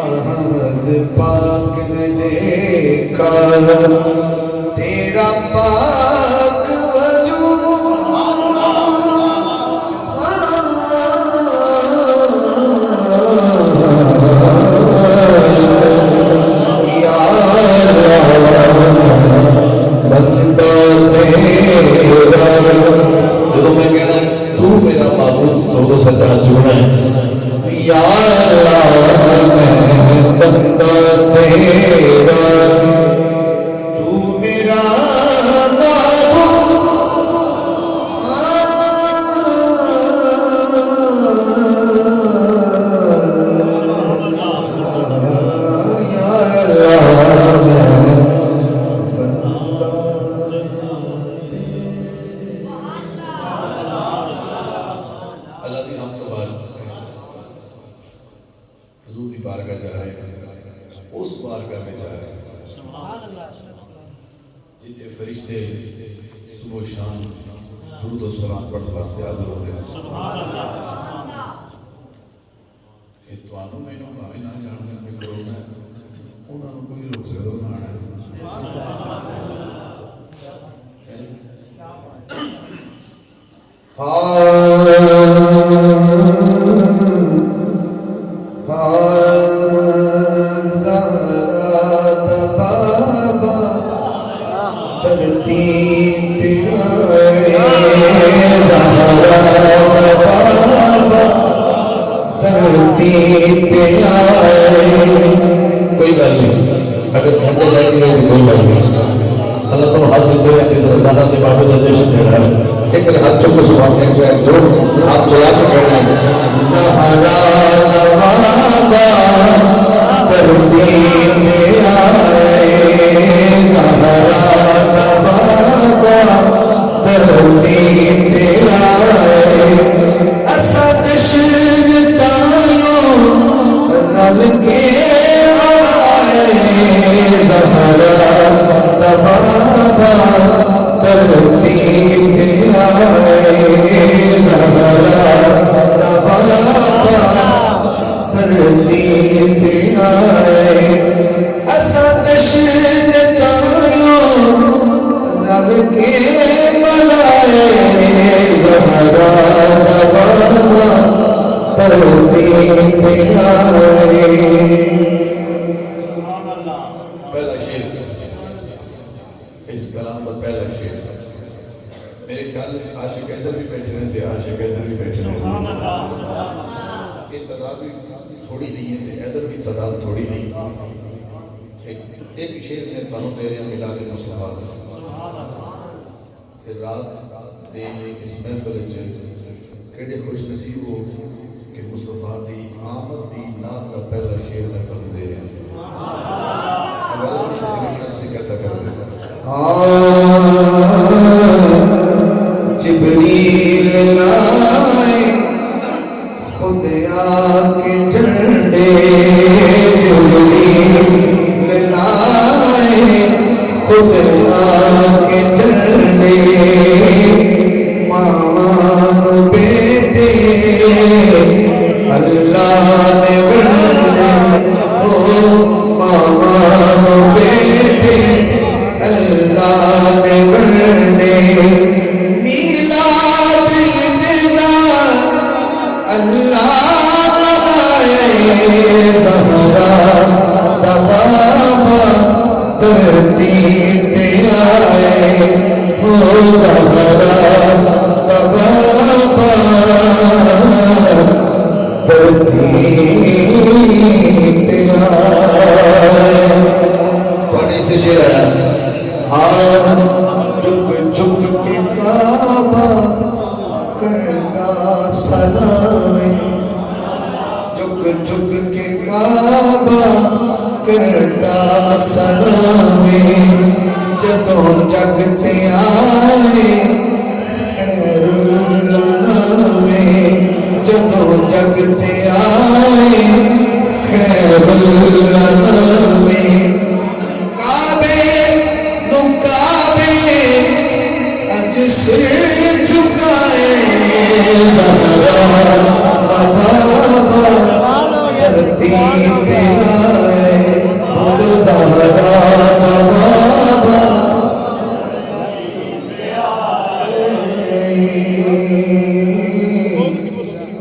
احمد پاک نے دیکھا تیرا پاک وجود یا بندہ تیرا جدو میں کہنا تو میرا معبود تو سچا چونا ہے یا اللہ میں بندہ تیرا تو میرا فرشتے صبح شام درود و سلام پڑھتے واسطے حاضر ہوتے ہیں سبحان اللہ یہ توانوں میں انہوں بھائی نہ جاننے میں کرونا ہے انہوں نے کوئی لوگ سے دو نہ آنا کوئی گل نہیں اگر ٹھنڈے لے کے رہے کوئی گل نہیں اللہ تعالیٰ ہاتھ دیتے رہے کہ زیادہ دے بابے جو جشن دے رہا ہے ایک میرے ہاتھ چکو سبحان ایک سے ایک جوڑ ہاتھ چلا کے کہنا ہے زہرا نوابا ترتیب میں آئے زہرا نوابا ترتیب میں آئے اسد شرطائیوں رل کے آئے زہرا نوابا ترتیب میں آئے زہرا نوابا ترتیب میں آئے اسد شرطائیوں رل کے ملائے زہرا نوابا ترتیب میں آئے پہلا شیر اس کلام کا پہلا شیر میرے خیال میں عاشق ادھر بھی بیٹھے رہے تھے عاشق ادھر بھی بیٹھے رہے تھے یہ تعداد بھی تھوڑی نہیں ہے ادھر بھی تعداد تھوڑی نہیں ایک شیر میں تنوں دے رہے ہیں ملاد مصطفیٰ پھر رات دے اس محفل کیڑے خوش نصیب ہو کہ مصطفیٰ دی آمد دی نام کا پہلا شیر میں تنوں دے رہے ہیں جبریل لائے خود آکے جھنڈے جبریل لائے خود آکے جھنڈے مامان بیٹے اللہ نے بڑھنے مامان بیٹے اللہ نے بڑھنے میلاد اتنا اللہ بنائے زہرا نوابا ترتیب پہ آئے زہرا نوابا ترتیب پہ آئے پڑھنے سے شیر آیا چک چک کے کعبہ کرتا سلام چک چک کے کعبہ کرتا سلام جدوں جگتے آئے خیر الانام جدوں جگتے آئے خیر الانام زہرا نوابا ترتیب پہ آئے بولو زہرا نوابا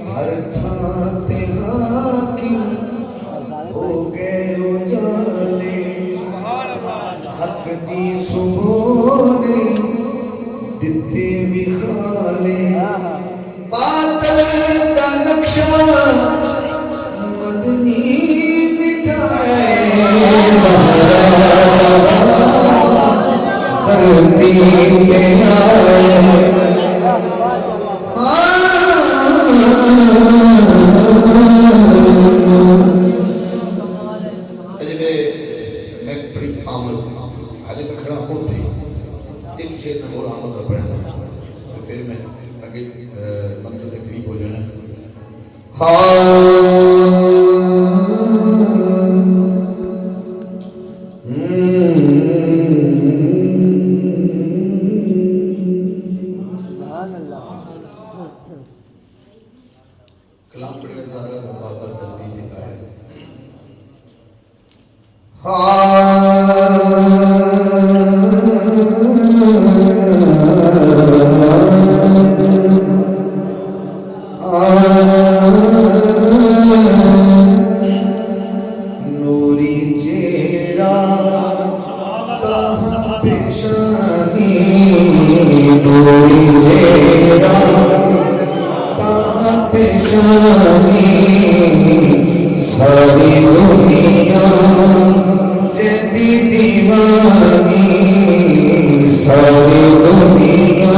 ہر تھاتے حاکم ہو گئے اجالے حق دی سبونے دتے بخالے باطل دا نقشہ مدنی مٹائے زہرا نوابا دھرتی پہ آئے منزل تقریب ہو جانا کلام پڑھے زہرا نوابا دھرتی پہ آئے نوری چہرہ تہاں پیشانی نوری چہرہ تہاں پیشانی ساری دنیا جدی دیوانی ساری دنیا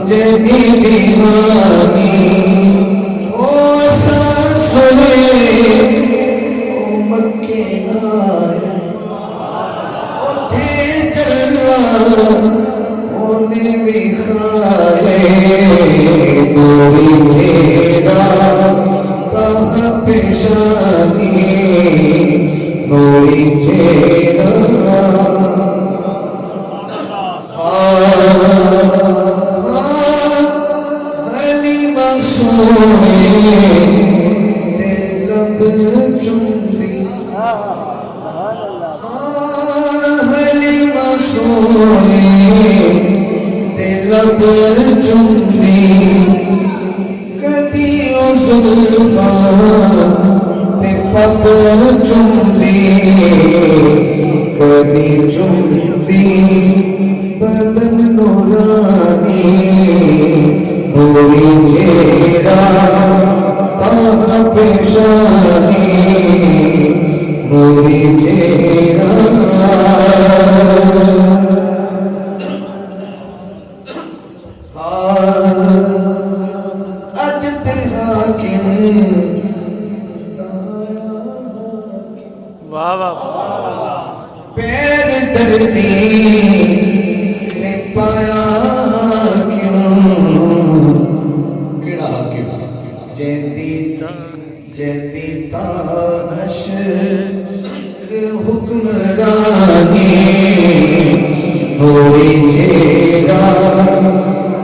جدی دیوانی او اساں سنے او مکے آئے او تھے جلوہ اونے بھی کھائے نوری چہرہ تہاں پیشانی نوری چہرہ حلیمہ سونے تے لب چمدی حلیمہ سونے تے لب چمدی کدی او زلفاں تے پب چمدی کدی چمدی بدن نورانی نوری چہرہ تہاں پیشانی نوری چہرہ اج تے حاکم واہ واہ پیر دردی نے پایا کیوں کیڑا حاکم جیندی تا حشر حکمرانی نوری چہرہ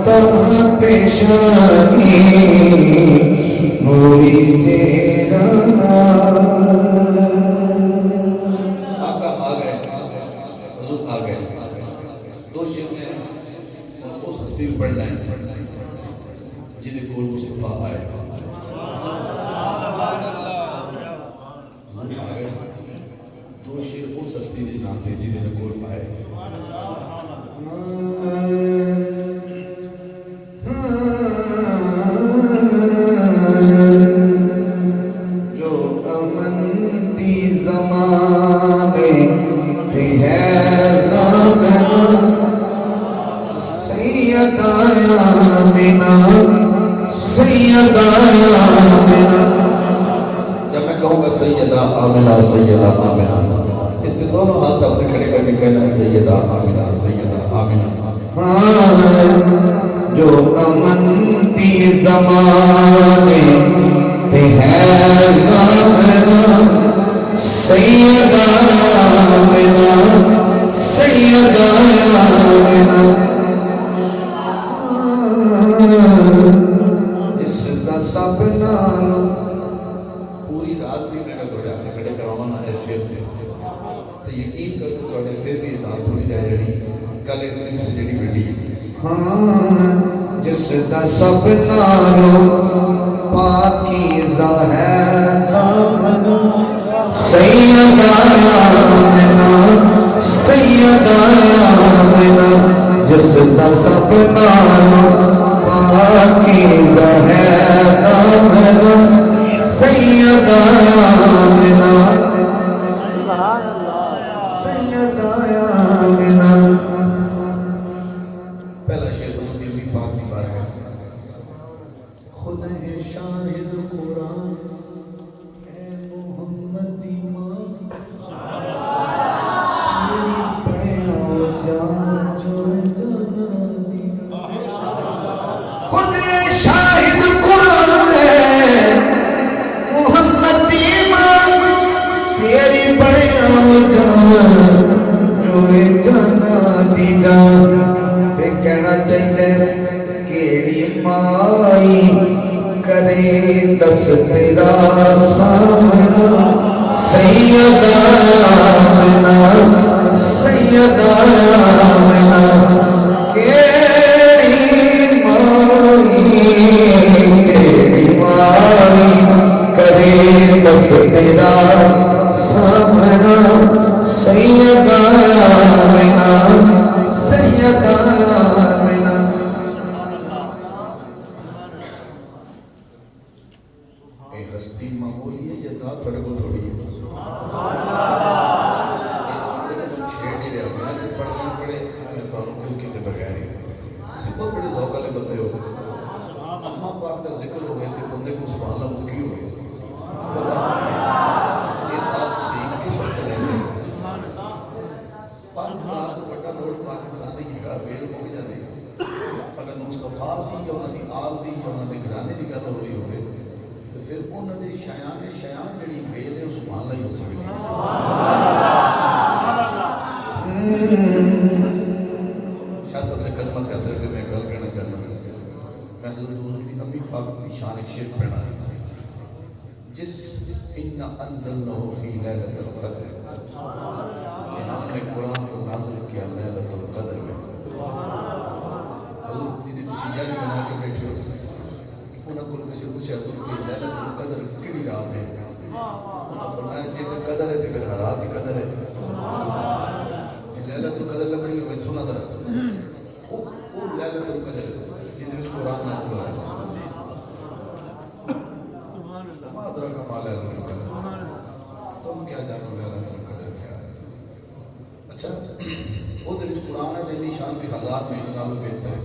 تہاں پیشانی نوری چہرہ پڑھنا ہے جنہیں کول مصطفیٰ آئے دو شیر وہ سستی دی جانتے جنہیں کول آئے جو امن دی زمانے تھی ہے زمانہ سیدہ آمینہ سیدہ آمینہ جب میں کہوں گا سیدہ آمینہ سیدہ آمینہ اس پہ دونوں ہاتھ اپنے کھڑے کر کے کہنا ہے سیدہ آمینہ سیدہ آمینہ جو امن دی زمانے تے ہے زمانہ سیدہ آمینہ سیدہ آمینہ جس کا سب نام پوری رات بھی میں میں تھوڑے ہاتھ کھڑے کروانا ہے شیر تھے تو یقین کر کے تھوڑے پھر بھی دان تھوڑی جائے جڑی کل ایک دن سے جڑی بیٹی ہاں جس دا سب نالو پاکیزہ ہے دامن سیدہ آمنہ سیدہ آمنہ جس دا سب نالو پاکیزہ ہے دامن سیدہ آمنہ سیدہ آمنہ پہلا شیر حضور کی بھی پاک کی بار ہے خود ہے شاہد قرآن اے محمد ماں میری پڑے آؤ جان جو جانا دی خود ہے شاہد قرآن ہے محمد ماں تیری پڑے آؤ جان جو جانا دی جان پھر کہنا چاہیے کیڑی مائی کرے دس تیرا سامنا سیدہ آمنہ سیدہ آمنہ کیڑی مائی کرے دس تیرا سامنا سیدہ آمنہ سیدہ آمنہ اے ہستی معمولی ہے یا داد تھوڑے کو تھوڑی ہے چھیڑ نہیں رہا میں سے پڑھنا پڑے میں پڑھوں کیوں کیتے بغیر ہی اسی بہت بڑے ذوق والے بندے ہو اماں پاک کا ذکر ہو گئے تھے بندے کو سبحان اللہ مکی ہو گئے یہ داد حسین کس وقت لے گئے پاک ذات بڑا لوٹ پاکستان نہیں ہے گا بیل ہو جانے اگر مصطفیٰ دی یا انہوں دی آل دی یا انہوں دی گھرانے دی گل ہو رہی ہوئے تو پھر انہوں دی شیان جڑی بیل ہے اس مان لائی ہو سکتی شاہ صاحب نے کلمہ کہتے ہوئے میں گل کہنا چاہتا ہوں میں حضور کی امی پاک کی شان ایک شیر پڑھنا ہے جس اِنَّا أَنزَلْنَهُ فِي لَيْلَةِ الْقَدْرِ ہم نے قرآن کو نازل کیا لیلۃ القدر میں حضور یہ تسی یاد بنا کے بیٹھے ہو انہوں کو کسی پوچھا تو کہ لیلۃ القدر کیڑی رات ہے انہوں فرمایا جے تے قدر ہے تے پھر ہر رات کی قدر ہے لیلۃ القدر لگنی ہوئے سنا ذرا وہ لیلۃ القدر جن میں قرآن نازل ہوا ہے مادرہ کا مال لیلۃ القدر تم کیا جانو لیلۃ القدر کیا ہے اچھا وہ دل قرآن ہے دل نشان بھی ہزار میں نالو بہتر ہے